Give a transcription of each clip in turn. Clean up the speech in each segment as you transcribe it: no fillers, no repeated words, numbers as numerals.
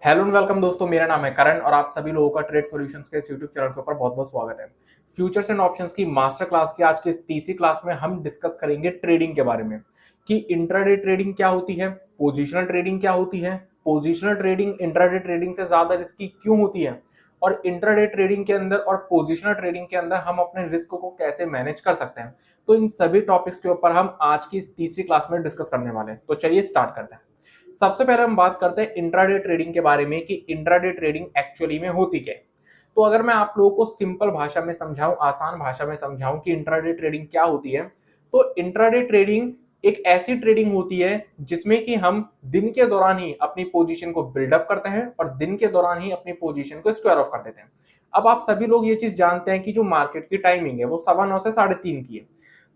Hello and welcome दोस्तों, मेरा नाम है करण और आप सभी लोगों का ट्रेड सॉल्यूशंस के इस यूट्यूब चैनल के ऊपर बहुत बहुत स्वागत है। फ्यूचर्स एंड ऑप्शंस की मास्टर क्लास की आज की इस तीसरी क्लास में हम डिस्कस करेंगे ट्रेडिंग के बारे में कि इंट्राडे ट्रेडिंग क्या होती है, पोजिशनल ट्रेडिंग क्या होती है, पोजिशनल ट्रेडिंग इंट्राडे ट्रेडिंग से ज्यादा रिस्की क्यों होती है और इंट्राडे ट्रेडिंग के अंदर और पोजिशनल ट्रेडिंग के अंदर हम अपने रिस्क को कैसे मैनेज कर सकते हैं। तो इन सभी टॉपिक्स के ऊपर हम आज की इस तीसरी क्लास में डिस्कस करने वाले हैं। तो चलिए स्टार्ट करते हैं। सबसे पहले हम बात करते हैं इंट्राडे ट्रेडिंग के बारे में कि इंट्राडे ट्रेडिंग एक्चुअली में होती क्या है। तो अगर मैं आप लोगों को सिंपल भाषा में समझाऊं, आसान भाषा में समझाऊं कि इंट्राडे ट्रेडिंग क्या होती है, तो इंट्राडे ट्रेडिंग एक ऐसी ट्रेडिंग होती है जिसमें कि हम दिन के दौरान ही अपनी पोजीशन को बिल्डअप करते हैं और दिन के दौरान ही अपनी पोजीशन को स्क्वायर ऑफ कर देते हैं। अब आप सभी लोग ये चीज जानते हैं कि जो मार्केट की टाइमिंग है वो 9:15 से 3:30 की है।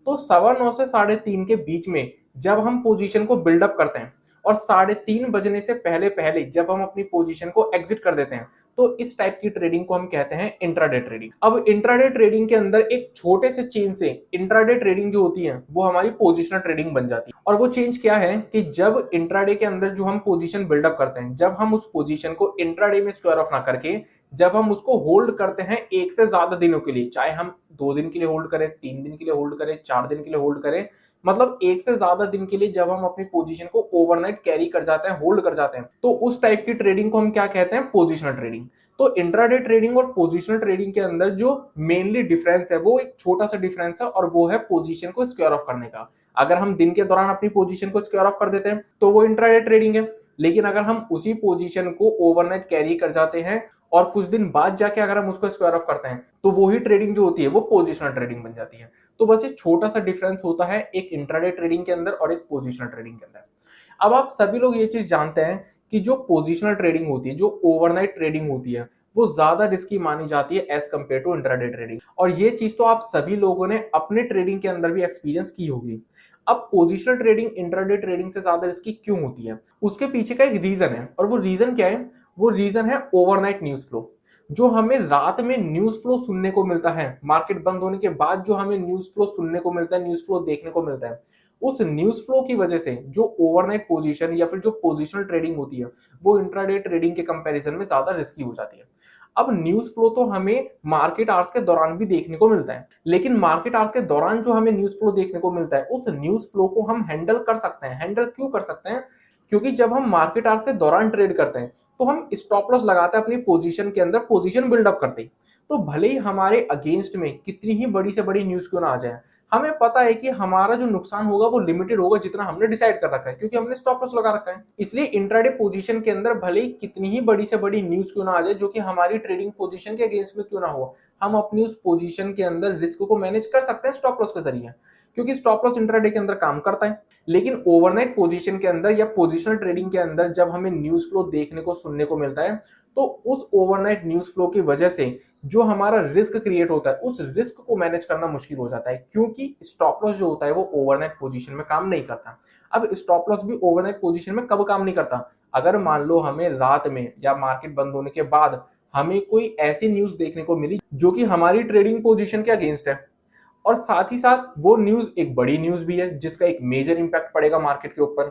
तो 9:15 से 3:30 के बीच में जब हम पोजीशन को बिल्डअप करते हैं और 3:30 बजने से पहले पहले जब हम अपनी पोजीशन को एग्जिट कर देते हैं, तो इस टाइप की ट्रेडिंग को हम कहते हैं इंट्राडे ट्रेडिंग। अब इंट्राडे ट्रेडिंग के अंदर एक छोटे से चेंज से इंट्राडे ट्रेडिंग जो होती है वो हमारी पोजिशनल ट्रेडिंग बन जाती है। और वो चेंज क्या है कि जब इंट्राडे के अंदर जो हम पोजीशन बिल्डअप करते हैं, जब हम उस पोजीशन को इंट्राडे में स्क्वायर ऑफ ना करके जब हम उसको होल्ड करते हैं एक से ज्यादा दिनों के लिए, चाहे हम 2 दिन के लिए होल्ड करें, 3 दिन के लिए होल्ड करें, 4 दिन के लिए होल्ड करें, मतलब एक से ज्यादा दिन के लिए जब हम अपनी पोजीशन को ओवरनाइट कैरी कर जाते हैं, होल्ड कर जाते हैं, तो उस टाइप की ट्रेडिंग को हम क्या कहते हैं, पोजिशनल ट्रेडिंग। तो इंट्राडे ट्रेडिंग और पोजिशनल ट्रेडिंग के अंदर जो मेनली डिफरेंस है वो एक छोटा सा डिफरेंस है और वो है पोजीशन को स्क्वायर ऑफ करने का। अगर हम दिन के दौरान अपनी पोजीशन को स्क्वायर ऑफ कर देते हैं तो वो इंट्राडे ट्रेडिंग है, लेकिन अगर हम उसी पोजीशन को ओवरनाइट कैरी कर जाते हैं और कुछ दिन बाद जाके अगर हम उसको स्क्वायर ऑफ करते हैं तो वही ट्रेडिंग जो होती है वो पोजिशनल ट्रेडिंग बन जाती है। तो बस ये छोटा सा डिफरेंस होता है एक इंट्राडे ट्रेडिंग के अंदर और एक पोजिशनल ट्रेडिंग के अंदर। अब आप सभी लोग ये चीज जानते हैं कि जो पोजिशनल ट्रेडिंग होती है, जो ओवरनाइट ट्रेडिंग होती है, वो ज्यादा रिस्की मानी जाती है as compared to intraday trading. और ये चीज तो आप सभी लोगों ने अपने ट्रेडिंग के अंदर भी एक्सपीरियंस की होगी। अब पोजिशनल ट्रेडिंग इंट्राडे ट्रेडिंग से ज्यादा रिस्की क्यों होती है, उसके पीछे का एक रीजन है। और वो रीजन क्या है? वो रीजन है ओवरनाइट न्यूज फ्लो। जो हमें रात में न्यूज फ्लो सुनने को मिलता है, मार्केट बंद होने के बाद जो हमें न्यूज फ्लो सुनने को मिलता है, न्यूज फ्लो देखने को मिलता है, उस न्यूज फ्लो की वजह से जो ओवरनाइट पोजीशन या फिर जो पोजिशनल ट्रेडिंग होती है वो इंट्राडे ट्रेडिंग के कंपैरिजन में ज्यादा रिस्की हो जाती है। अब न्यूज फ्लो तो हमें मार्केट आवर्स के दौरान भी देखने को मिलता है, लेकिन मार्केट आवर्स के दौरान जो हमें न्यूज फ्लो देखने को मिलता है उस न्यूज फ्लो को हम हैंडल कर सकते हैं। हैंडल क्यों कर सकते हैं? क्योंकि जब हम मार्केट आवर्स के दौरान ट्रेड करते हैं तो हम स्टॉप लॉस लगाते हैं अपनी पोजीशन के अंदर, पोजीशन बिल्डअप करते हैं। तो भले ही हमारे अगेंस्ट में कितनी ही बड़ी से बड़ी न्यूज क्यों ना आ जाए, हमें पता है कि हमारा जो नुकसान होगा वो लिमिटेड होगा जितना हमने डिसाइड कर रखा है, क्योंकि हमने स्टॉप लॉस लगा रखा है। इसलिए इंट्राडे पोजीशन के अंदर भले ही कितनी ही बड़ी से बड़ी न्यूज क्यों ना आ जाए जो कि हमारी ट्रेडिंग पोजीशन के अगेंस्ट में क्यों ना हो, हम अपनी उस पोजीशन के अंदर रिस्क को मैनेज कर सकते हैं स्टॉप लॉस के जरिए, क्योंकि स्टॉप लॉस इंट्राडे के अंदर काम करता है। लेकिन ओवरनाइट पोजीशन के अंदर या पोजिशनल ट्रेडिंग के अंदर जब हमें न्यूज फ्लो देखने को सुनने को मिलता है तो उस ओवरनाइट न्यूज फ्लो की वजह से जो हमारा रिस्क क्रिएट होता है उस रिस्क को मैनेज करना मुश्किल हो जाता है, क्योंकि स्टॉप लॉस जो होता है वो ओवरनाइट पोजीशन में काम नहीं करता। अब स्टॉप लॉस भी ओवरनाइट पोजीशन में कब काम नहीं करता? अगर मान लो हमें रात में या मार्केट बंद होने के बाद हमें कोई ऐसी न्यूज देखने को मिली जो कि हमारी ट्रेडिंग पोजीशन के अगेंस्ट है, और साथ ही साथ वो न्यूज एक बड़ी न्यूज भी है जिसका एक मेजर इंपैक्ट पड़ेगा मार्केट के ऊपर।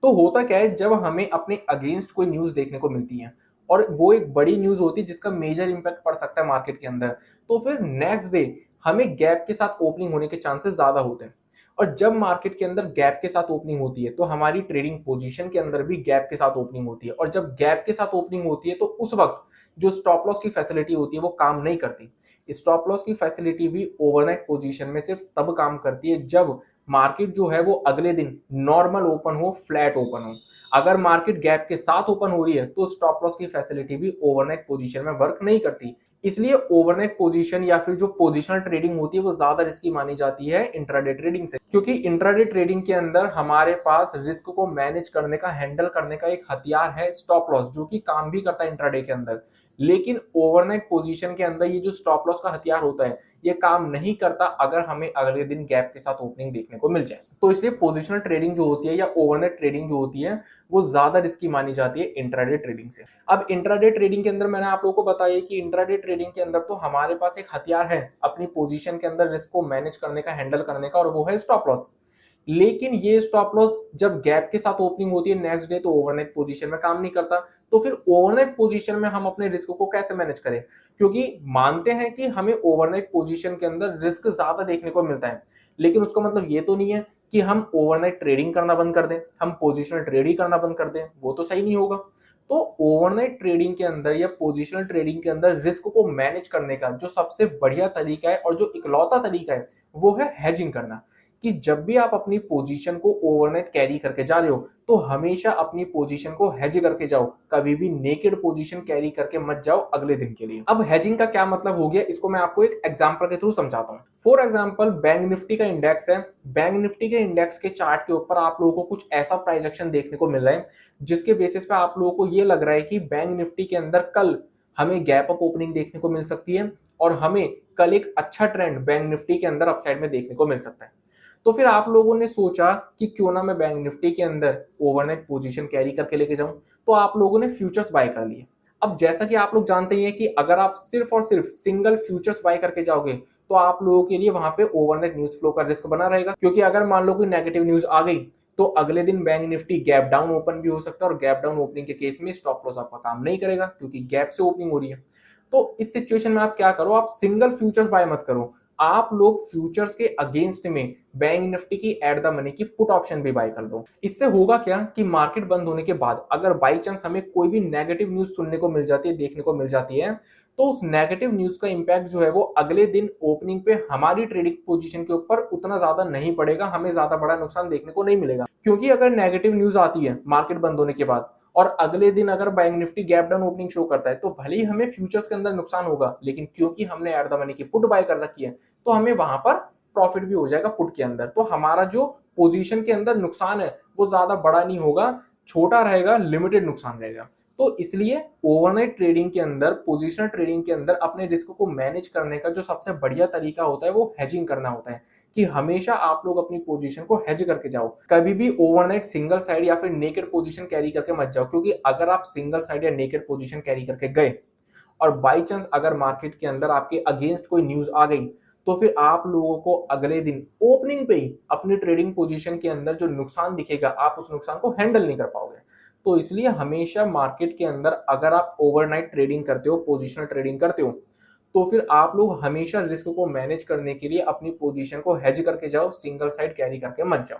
तो होता क्या है, जब हमें अपने अगेंस्ट कोई न्यूज देखने को मिलती है और वो एक बड़ी न्यूज होती है जिसका मेजर इंपैक्ट पड़ सकता है मार्केट के अंदर, तो फिर नेक्स्ट डे हमें गैप के साथ ओपनिंग होने के चांसेस ज्यादा होते हैं। और जब मार्केट के अंदर गैप के साथ ओपनिंग होती है तो हमारी ट्रेडिंग पोजीशन के अंदर भी गैप के साथ ओपनिंग होती है, और जब गैप के साथ ओपनिंग होती है तो उस वक्त जो स्टॉप लॉस की फैसिलिटी होती है वो काम नहीं करती। स्टॉप लॉस की फैसिलिटी भी ओवरनाइट पोजीशन में सिर्फ तब काम करती है जब मार्केट जो है वो अगले दिन नॉर्मल ओपन हो, फ्लैट ओपन हो। अगर मार्केट गैप के साथ ओपन हो रही है तो स्टॉप लॉस की फैसिलिटी भी ओवरनाइट पोजीशन में वर्क नहीं करती। इसलिए ओवरनाइट पोजीशन या फिर जो पोजिशनल ट्रेडिंग होती है वो ज्यादा रिस्की मानी जाती है इंट्राडे ट्रेडिंग से, क्योंकि इंट्राडे ट्रेडिंग के अंदर हमारे पास रिस्क को मैनेज करने का, हैंडल करने का एक हथियार है स्टॉप लॉस, जो कि काम भी करता है इंट्राडे के अंदर। लेकिन ओवरनाइट पोजीशन के अंदर ये जो स्टॉप लॉस का हथियार होता है ये काम नहीं करता अगर हमें अगले दिन गैप के साथ ओपनिंग देखने को मिल जाए। तो इसलिए पोजिशनल ट्रेडिंग जो होती है या ओवरनाइट ट्रेडिंग जो होती है वो ज्यादा रिस्की मानी जाती है इंट्राडे ट्रेडिंग से। अब इंट्राडे ट्रेडिंग के अंदर मैंने आप लोगों को बताया कि इंट्राडे ट्रेडिंग के अंदर तो हमारे पास एक हथियार है अपनी पोजीशन के अंदर रिस्क को मैनेज करने का, हैंडल करने का, और वो है स्टॉप लॉस। लेकिन ये स्टॉप लॉस जब गैप के साथ ओपनिंग होती है नेक्स्ट डे तो ओवरनाइट पोजीशन में काम नहीं करता। तो फिर ओवरनाइट पोजीशन में हम अपने रिस्क को कैसे मैनेज करें, क्योंकि मानते हैं कि हमें ओवरनाइट पोजीशन के अंदर रिस्क ज्यादा देखने को मिलता है, लेकिन उसका मतलब ये तो नहीं है कि हम ओवरनाइट ट्रेडिंग करना बंद कर दें, हम पोजिशनल ट्रेड ही करना बंद कर दें, वो तो सही नहीं होगा। तो ओवरनाइट ट्रेडिंग के अंदर या पोजिशनल ट्रेडिंग के अंदर रिस्क को मैनेज करने का जो सबसे बढ़िया तरीका है और जो इकलौता तरीका है वो है हेजिंग करना। कि जब भी आप अपनी पोजीशन को ओवरनाइट कैरी करके जा रहे हो तो हमेशा अपनी पोजीशन को हेज करके जाओ, कभी भी नेकेड पोजीशन कैरी करके मत जाओ अगले दिन के लिए। अब हेजिंग का क्या मतलब हो गया, इसको मैं आपको एक एग्जांपल के थ्रू समझाता हूं। फॉर एग्जांपल बैंक निफ्टी का इंडेक्स है, बैंक निफ्टी के इंडेक्स के चार्ट के ऊपर आप लोगों को कुछ ऐसा प्राइस एक्शन देखने को मिल रहा है जिसके बेसिस पे आप लोगों को ये लग रहा है कि बैंक निफ्टी के अंदर कल हमें गैप अप ओपनिंग देखने को मिल सकती है और हमें कल एक अच्छा ट्रेंड बैंक निफ्टी के अंदर अपसाइड में देखने को मिल सकता है। तो फिर आप लोगों ने सोचा कि क्यों ना मैं बैंक निफ्टी के अंदर ओवरनाइट पोजीशन कैरी करके लेके जाऊं, तो आप लोगों ने फ्यूचर्स बाय कर लिए। अब जैसा कि आप लोग जानते ही हैं कि अगर आप सिर्फ और सिर्फ सिंगल फ्यूचर्स बाय करके जाओगे तो आप लोगों के लिए वहां पे ओवरनाइट न्यूज फ्लो का रिस्क बना रहेगा, क्योंकि अगर मान लो कोई नेगेटिव न्यूज आ गई तो अगले दिन bank Nifty gap down open भी हो सकता है और गैप डाउन ओपनिंग के केस में स्टॉप लॉस आपका काम नहीं करेगा क्योंकि गैप से ओपनिंग हो रही है। तो इस सिचुएशन में आप क्या करो, आप सिंगल फ्यूचर्स बाय मत करो, आप लोग फ्यूचर्स के अगेंस्ट में बैंक निफ्टी की एट द मनी की पुट ऑप्शन भी बाय कर दो। इससे होगा क्या कि मार्केट बंद होने के बाद अगर बाई चांस हमें कोई भी नेगेटिव न्यूज सुनने को मिल जाती है, देखने को मिल जाती है, तो उस नेगेटिव न्यूज का इंपैक्ट जो है वो अगले दिन ओपनिंग पे हमारी ट्रेडिंग पोजीशन के ऊपर उतना ज्यादा नहीं पड़ेगा, हमें ज्यादा बड़ा नुकसान देखने को नहीं मिलेगा। क्योंकि अगर नेगेटिव न्यूज आती है मार्केट बंद होने के बाद और अगले दिन अगर bank Nifty gap down opening show करता है तो भले ही हमें फ्यूचर्स के अंदर नुकसान होगा, लेकिन क्योंकि हमने एट द मनी की पुट बाय कर रखी है तो हमें वहां पर प्रॉफिट भी हो जाएगा पुट के अंदर। तो हमारा जो पोजीशन के अंदर नुकसान है वो ज्यादा बड़ा नहीं होगा, छोटा रहेगा, लिमिटेड नुकसान रहेगा। तो इसलिए ओवरनाइट ट्रेडिंग के अंदर, पोजिशनल ट्रेडिंग के अंदर अपने रिस्क को मैनेज करने का जो सबसे बढ़िया तरीका होता है वो हेजिंग करना होता है। कि हमेशा आप लोग अपनी पोजीशन को हेज करके जाओ, कभी भी ओवरनाइट सिंगल साइड या फिर नेकेड पोजीशन कैरी करके मत जाओ, क्योंकि अगर आप सिंगल साइड या नेकेड पोजीशन कैरी करके गए और बाई चांस अगर मार्केट के अंदर आपके अगेंस्ट कोई न्यूज आ गई तो फिर आप लोगों को अगले दिन ओपनिंग पे ही अपनी ट्रेडिंग पोजीशन के अंदर जो नुकसान दिखेगा आप उस नुकसान को हैंडल नहीं कर पाओगे। तो इसलिए हमेशा मार्केट के अंदर अगर आप ओवरनाइट ट्रेडिंग करते हो, पोजिशनल ट्रेडिंग करते हो, तो फिर आप लोग हमेशा रिस्क को मैनेज करने के लिए अपनी पोजीशन को हेज करके जाओ, सिंगल साइड कैरी करके मत जाओ।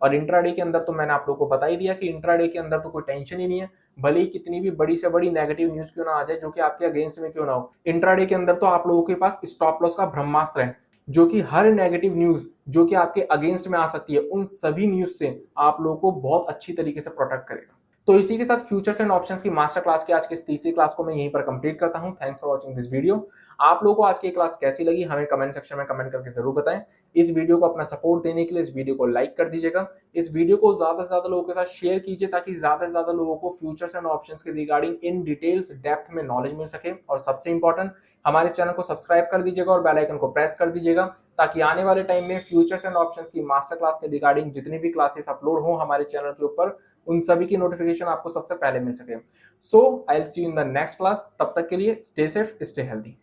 और इंट्राडे के अंदर तो मैंने आप लोगों को बता ही दिया कि इंट्राडे के अंदर तो कोई टेंशन ही नहीं है, भले ही कितनी भी बड़ी से बड़ी नेगेटिव न्यूज क्यों ना आ जाए जो कि आपके अगेंस्ट में क्यों ना हो, इंट्राडे के अंदर तो आप लोगों के पास स्टॉप लॉस का ब्रह्मास्त्र है जो कि हर नेगेटिव न्यूज जो कि आपके अगेंस्ट में आ सकती है उन सभी न्यूज से आप लोगों को बहुत अच्छी तरीके से प्रोटेक्ट करेगा। तो इसी के साथ फ्यूचर्स एंड ऑप्शंस की मास्टर क्लास की आज की इस तीसरी क्लास को मैं यहीं पर कंप्लीट करता हूं। Thanks for watching this video. आप लोगों को आज की क्लास कैसी लगी हमें कमेंट सेक्शन में कमेंट करके जरूर बताएं। इस वीडियो को अपना सपोर्ट देने के लिए इस वीडियो को लाइक कर दीजिएगा, इस वीडियो को ज्यादा से ज्यादा लोगों के साथ शेयर कीजिए ताकि ज्यादा से ज्यादा लोगों को फ्यूचर्स एंड ऑप्शंस के रिगार्डिंग इन डिटेल्स डेप्थ में नॉलेज मिल सके। और सबसे इंपॉर्टेंट, हमारे चैनल को सब्सक्राइब कर दीजिएगा और बेल आइकन को प्रेस कर दीजिएगा ताकि आने वाले टाइम में फ्यूचर्स एंड ऑप्शंस की मास्टर क्लास के रिगार्डिंग जितनी भी क्लासेस अपलोड हो हमारे चैनल के ऊपर उन सभी की नोटिफिकेशन आपको सबसे पहले मिल सके। So I will see you in the next class, तब तक के लिए स्टे सेफ, स्टे हेल्दी।